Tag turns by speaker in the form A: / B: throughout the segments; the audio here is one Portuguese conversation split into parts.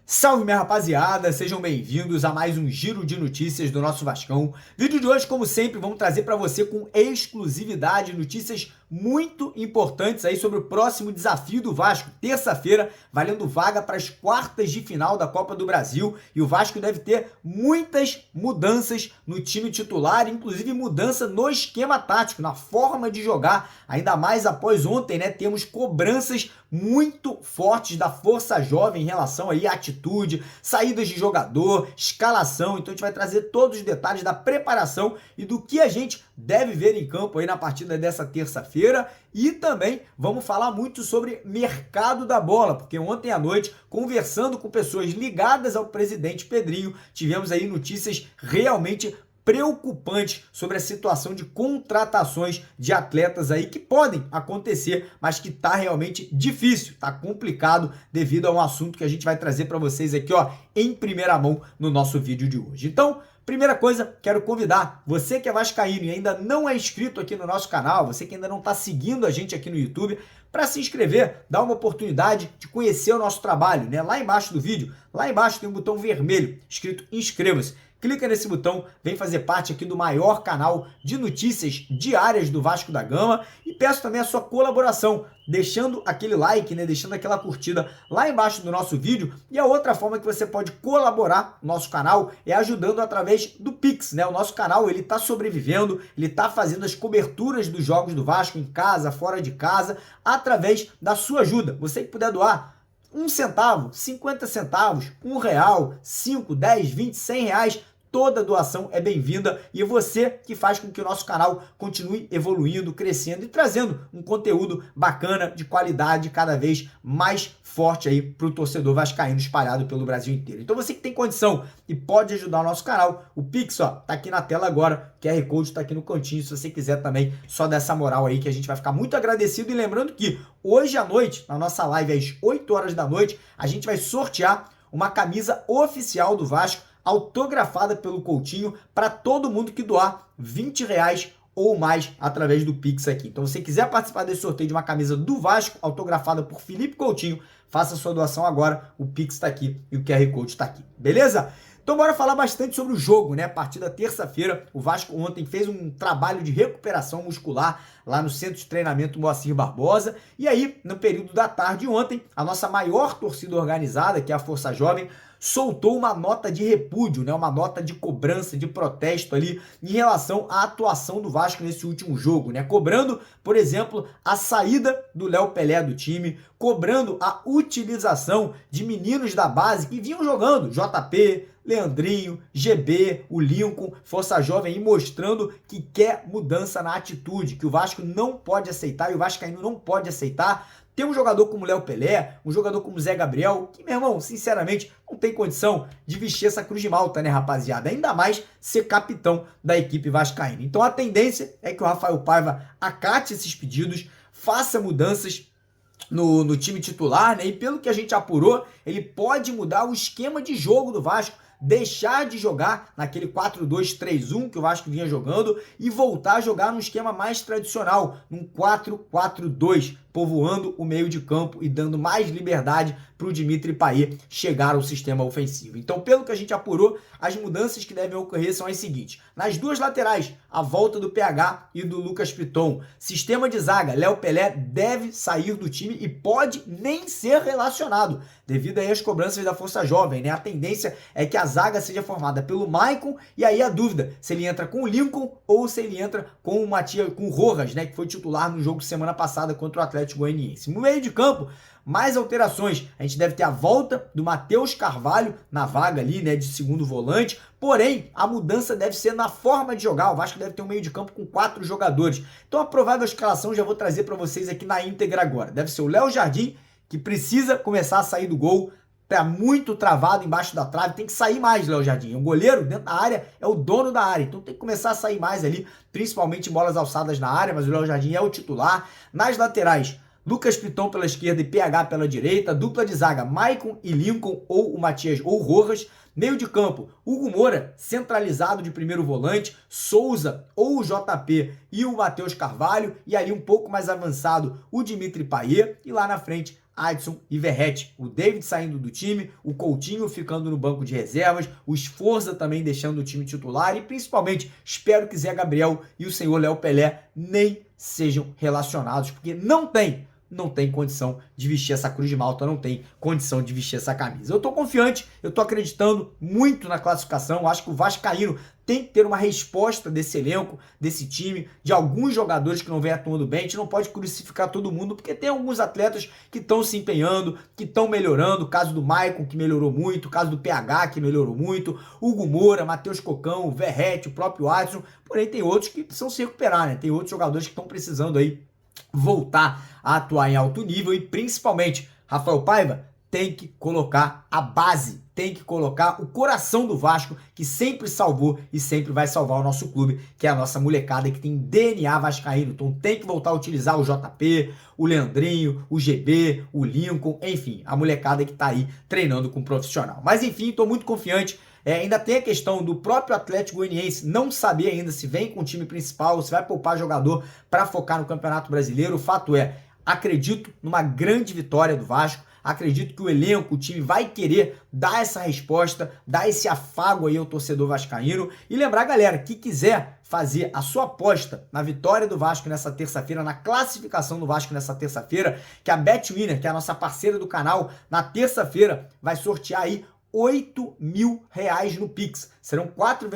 A: Salve, minha rapaziada, sejam bem-vindos a mais um giro de notícias do nosso Vascão. Vídeo de hoje, como sempre, vamos trazer para você com exclusividade notícias muito importantes aí sobre o próximo desafio do Vasco, terça-feira, valendo vaga para as quartas de final da Copa do Brasil, e o Vasco deve ter muitas mudanças no time titular, inclusive mudança no esquema tático, na forma de jogar, ainda mais após ontem, né, temos cobranças muito fortes da Força Jovem em relação aí à atitude, saídas de jogador, escalação. Então a gente vai trazer todos os detalhes da preparação e do que a gente deve ver em campo aí na partida dessa terça-feira. E também vamos falar muito sobre mercado da bola, porque ontem à noite, conversando com pessoas ligadas ao presidente Pedrinho, tivemos aí notícias realmente preocupante sobre a situação de contratações de atletas aí que podem acontecer, mas que tá realmente difícil, tá complicado devido a um assunto que a gente vai trazer para vocês aqui, ó, em primeira mão no nosso vídeo de hoje. Então, primeira coisa, quero convidar você que é vascaíno e ainda não é inscrito aqui no nosso canal, você que ainda não está seguindo a gente aqui no YouTube, para se inscrever, dar uma oportunidade de conhecer o nosso trabalho, né? Lá embaixo do vídeo, lá embaixo tem um botão vermelho escrito inscreva-se. Clica nesse botão, vem fazer parte aqui do maior canal de notícias diárias do Vasco da Gama, e peço também a sua colaboração, deixando aquele like, né, deixando aquela curtida lá embaixo do nosso vídeo. E a outra forma que você pode colaborar no nosso canal é ajudando através do Pix, né? O nosso canal, ele tá sobrevivendo, ele tá fazendo as coberturas dos jogos do Vasco em casa, fora de casa, através da sua ajuda. Você que puder doar 1 centavo, 50 centavos, R$1, 5, 10, 20, 100 reais, toda doação é bem-vinda, e é você que faz com que o nosso canal continue evoluindo, crescendo e trazendo um conteúdo bacana, de qualidade, cada vez mais forte aí para o torcedor vascaíno espalhado pelo Brasil inteiro. Então você que tem condição e pode ajudar o nosso canal, o Pix, ó, tá aqui na tela agora, o QR Code tá aqui no cantinho, se você quiser também, só dessa moral aí que a gente vai ficar muito agradecido. E lembrando que hoje à noite, na nossa live às 8 horas da noite, a gente vai sortear uma camisa oficial do Vasco, autografada pelo Coutinho, para todo mundo que doar R$20 ou mais através do Pix aqui. Então, se você quiser participar desse sorteio de uma camisa do Vasco, autografada por Felipe Coutinho, faça sua doação agora, o Pix está aqui e o QR Code está aqui, beleza? Então bora falar bastante sobre o jogo, né? A partir da terça-feira, o Vasco ontem fez um trabalho de recuperação muscular lá no Centro de Treinamento Moacir Barbosa, e aí, no período da tarde ontem, a nossa maior torcida organizada, que é a Força Jovem, soltou uma nota de repúdio, né? Uma nota de cobrança, de protesto ali em relação à atuação do Vasco nesse último jogo, né? Cobrando, por exemplo, a saída do Léo Pelé do time, cobrando a utilização de meninos da base que vinham jogando, JP, Leandrinho, GB, o Lincoln, Força Jovem, aí mostrando que quer mudança na atitude, que o Vasco não pode aceitar e o Vascaíno não pode aceitar. Tem um jogador como Léo Pelé, um jogador como Zé Gabriel, que, meu irmão, sinceramente, não tem condição de vestir essa cruz de malta, né, rapaziada? Ainda mais ser capitão da equipe vascaína. Então a tendência é que o Rafael Paiva acate esses pedidos, faça mudanças no time titular, né? E pelo que a gente apurou, ele pode mudar o esquema de jogo do Vasco, deixar de jogar naquele 4-2-3-1 que o Vasco vinha jogando e voltar a jogar num esquema mais tradicional, num 4-4-2, povoando o meio de campo e dando mais liberdade para o Dimitri Payet chegar ao sistema ofensivo. Então, pelo que a gente apurou, as mudanças que devem ocorrer são as seguintes: nas duas laterais, a volta do PH e do Lucas Piton. Sistema de zaga, Léo Pelé deve sair do time e pode nem ser relacionado, devido aí às cobranças da Força Jovem, né? A tendência é que a zaga seja formada pelo Maicon, e aí a dúvida se ele entra com o Lincoln ou se ele entra com o Matias, com o Rojas, né, que foi titular no jogo semana passada contra o Atlético Goianiense. No meio de campo, mais alterações. A gente deve ter a volta do Matheus Carvalho na vaga ali, né, de segundo volante. Porém, a mudança deve ser na forma de jogar. O Vasco deve ter um meio de campo com 4 jogadores. Então, a provável escalação já vou trazer para vocês aqui na íntegra agora. Deve ser o Léo Jardim, que precisa começar a sair do gol. Tá muito travado embaixo da trave, tem que sair mais, Léo Jardim. O goleiro dentro da área é o dono da área, então tem que começar a sair mais ali, principalmente em bolas alçadas na área, mas o Léo Jardim é o titular. Nas laterais, Lucas Piton pela esquerda e PH pela direita, dupla de zaga, Maicon e Lincoln ou o Matias ou o Rojas, meio de campo, Hugo Moura, centralizado de primeiro volante, Souza ou o JP e o Matheus Carvalho, e ali um pouco mais avançado o Dimitri Payet, e lá na frente Adson e Verratti, o David saindo do time, o Coutinho ficando no banco de reservas, o Sforza também deixando o time titular e principalmente espero que Zé Gabriel e o senhor Léo Pelé nem sejam relacionados, porque não tem condição de vestir essa Cruz de Malta, não tem condição de vestir essa camisa. Eu tô confiante, eu tô acreditando muito na classificação, acho que o vascaíno tem que ter uma resposta desse elenco, desse time, de alguns jogadores que não vêm atuando bem. A gente não pode crucificar todo mundo, porque tem alguns atletas que estão se empenhando, que estão melhorando, o caso do Maicon, que melhorou muito, o caso do PH, que melhorou muito, Hugo Moura, Matheus Cocão, o Verratti, o próprio Adson, porém tem outros que precisam se recuperar, né? Tem outros jogadores que estão precisando aí voltar a atuar em alto nível e principalmente Rafael Paiva tem que colocar a base, tem que colocar o coração do Vasco, que sempre salvou e sempre vai salvar o nosso clube, que é a nossa molecada que tem DNA vascaíno. Então tem que voltar a utilizar o JP, o Leandrinho, o GB, o Lincoln, enfim, a molecada que tá aí treinando com o profissional. Mas enfim, tô muito confiante. Ainda tem a questão do próprio Atlético Goianiense não saber ainda se vem com o time principal ou se vai poupar jogador para focar no Campeonato Brasileiro. O fato é, acredito numa grande vitória do Vasco, acredito que o elenco, o time vai querer dar essa resposta, dar esse afago aí ao torcedor vascaíno. E lembrar, galera, que quiser fazer a sua aposta na vitória do Vasco nessa terça-feira, na classificação do Vasco nessa terça-feira, que a BetWinner, que é a nossa parceira do canal, na terça-feira vai sortear aí R$8.000 no Pix. Serão 4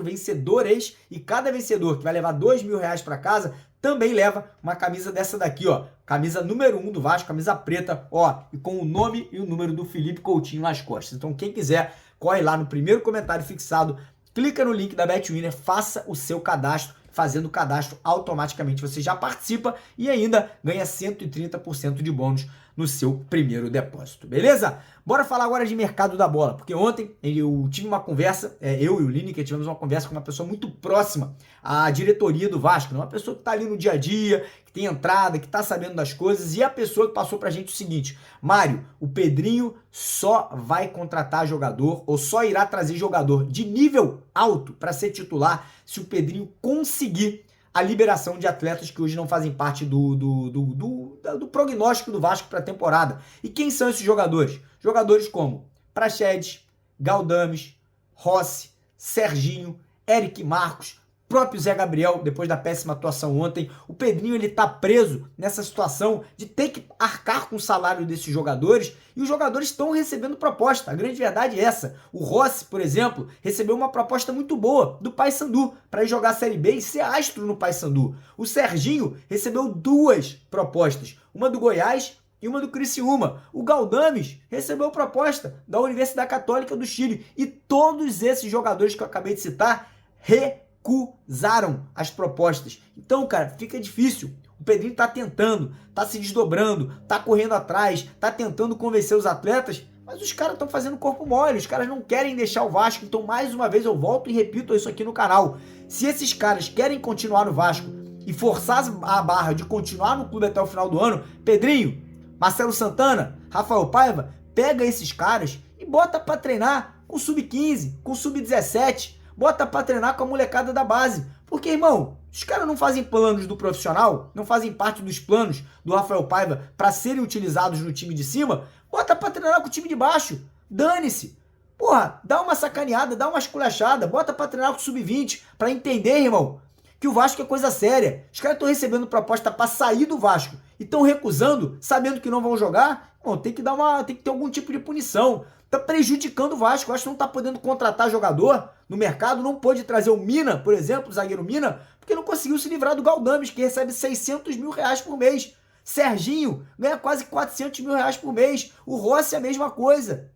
A: vencedores e cada vencedor que vai levar R$2.000 para casa também leva uma camisa dessa daqui, ó. Camisa número 1 do Vasco, camisa preta, ó, e com o nome e o número do Felipe Coutinho nas costas. Então quem quiser, corre lá no primeiro comentário fixado, clica no link da BetWinner, faça o seu cadastro. Fazendo o cadastro automaticamente você já participa e ainda ganha 130% de bônus no seu primeiro depósito, beleza? Bora falar agora de mercado da bola, porque ontem eu tive uma conversa, eu e o Lineker tivemos uma conversa com uma pessoa muito próxima à diretoria do Vasco, uma pessoa que está ali no dia a dia, que tem entrada, que está sabendo das coisas, e a pessoa que passou pra gente o seguinte: Mário, o Pedrinho só vai contratar jogador ou só irá trazer jogador de nível alto para ser titular se o Pedrinho conseguir a liberação de atletas que hoje não fazem parte do prognóstico do Vasco para a temporada. E quem são esses jogadores? Jogadores como Praxedes, Galdames, Rossi, Serginho, Eric Marcos, próprio Zé Gabriel, depois da péssima atuação ontem. O Pedrinho, ele tá preso nessa situação de ter que arcar com o salário desses jogadores, e os jogadores estão recebendo proposta. A grande verdade é essa. O Rossi, por exemplo, recebeu uma proposta muito boa do Paysandu para ir jogar a Série B e ser astro no Paysandu. O Serginho recebeu 2 propostas, uma do Goiás e uma do Criciúma. O Galdames recebeu proposta da Universidade Católica do Chile, e todos esses jogadores que eu acabei de citar recusaram as propostas. Então, cara, fica difícil. O Pedrinho tá tentando, tá se desdobrando, tá correndo atrás, tá tentando convencer os atletas, mas os caras estão fazendo corpo mole, os caras não querem deixar o Vasco. Então, mais uma vez, eu volto e repito isso aqui no canal. Se esses caras querem continuar no Vasco e forçar a barra de continuar no clube até o final do ano, Pedrinho, Marcelo Santana, Rafael Paiva, pega esses caras e bota pra treinar com sub-15, com sub-17, bota pra treinar com a molecada da base. Porque, irmão, os caras não fazem planos do profissional, não fazem parte dos planos do Rafael Paiva para serem utilizados no time de cima, bota pra treinar com o time de baixo. Dane-se. Porra, dá uma sacaneada, dá uma esculachada, bota pra treinar com o sub-20, pra entender, irmão, que o Vasco é coisa séria. Os caras estão recebendo proposta pra sair do Vasco e estão recusando, sabendo que não vão jogar. Bom, tem que ter algum tipo de punição. Tá prejudicando o Vasco. O Vasco não tá podendo contratar jogador no mercado, não pôde trazer o Mina, por exemplo, o zagueiro Mina, porque não conseguiu se livrar do Galdames, que recebe R$600 mil por mês. Serginho ganha quase R$400 mil por mês. O Rossi é a mesma coisa.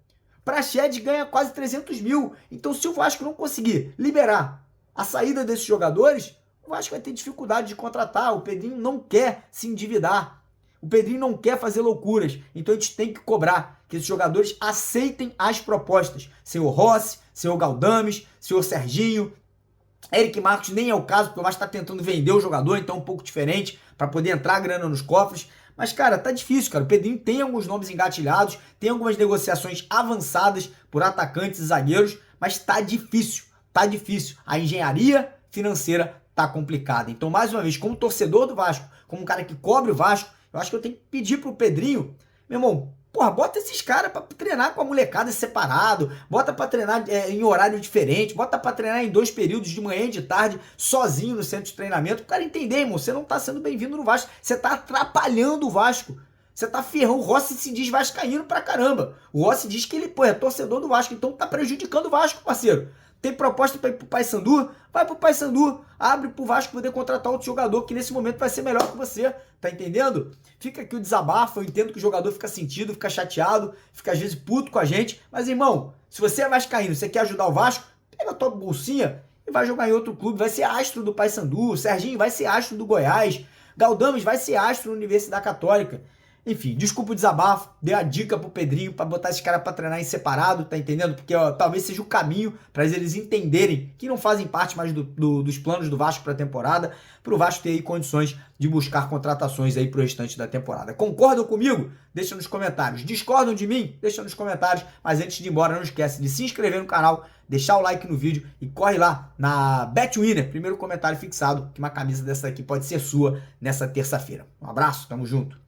A: Praxedes ganha quase 300 mil. Então, se o Vasco não conseguir liberar a saída desses jogadores, o Vasco vai ter dificuldade de contratar. O Pedrinho não quer se endividar. O Pedrinho não quer fazer loucuras. Então a gente tem que cobrar que esses jogadores aceitem as propostas. Senhor Rossi, senhor Galdames, senhor Serginho, Eric Marcos nem é o caso, porque o Vasco tá tentando vender o jogador, então é um pouco diferente, para poder entrar grana nos cofres. Mas, cara, tá difícil, cara. O Pedrinho tem alguns nomes engatilhados, tem algumas negociações avançadas por atacantes e zagueiros, mas tá difícil, tá difícil. A engenharia financeira tá complicada. Então, mais uma vez, como torcedor do Vasco, como um cara que cobre o Vasco, eu acho que eu tenho que pedir pro Pedrinho, meu irmão, porra, bota esses caras pra treinar com a molecada separado, bota pra treinar em horário diferente, bota pra treinar em 2 períodos, de manhã e de tarde, sozinho no centro de treinamento, pro cara entender, irmão, você não tá sendo bem-vindo no Vasco, você tá atrapalhando o Vasco, você tá ferrando, o Rossi se diz vascaíno pra caramba, o Rossi diz que ele, pô, é torcedor do Vasco, então tá prejudicando o Vasco, parceiro. Tem proposta para ir pro Paysandu? Vai pro Paysandu, abre pro Vasco poder contratar outro jogador que nesse momento vai ser melhor que você, tá entendendo? Fica aqui o desabafo, eu entendo que o jogador fica sentido, fica chateado, fica às vezes puto com a gente, mas irmão, se você é vascaíno, você quer ajudar o Vasco, pega a tua bolsinha e vai jogar em outro clube, vai ser astro do Paysandu, Serginho vai ser astro do Goiás, Galdames vai ser astro na Universidade Católica. Enfim, desculpa o desabafo, dei a dica pro Pedrinho pra botar esse cara pra treinar em separado, tá entendendo? Porque ó, talvez seja o caminho pra eles entenderem que não fazem parte mais dos planos do Vasco pra temporada, pro Vasco ter aí condições de buscar contratações aí pro restante da temporada. Concordam comigo? Deixa nos comentários. Discordam de mim? Deixa nos comentários. Mas antes de ir embora, não esquece de se inscrever no canal, deixar o like no vídeo e corre lá na BetWinner, primeiro comentário fixado, que uma camisa dessa aqui pode ser sua nessa terça-feira. Um abraço, tamo junto.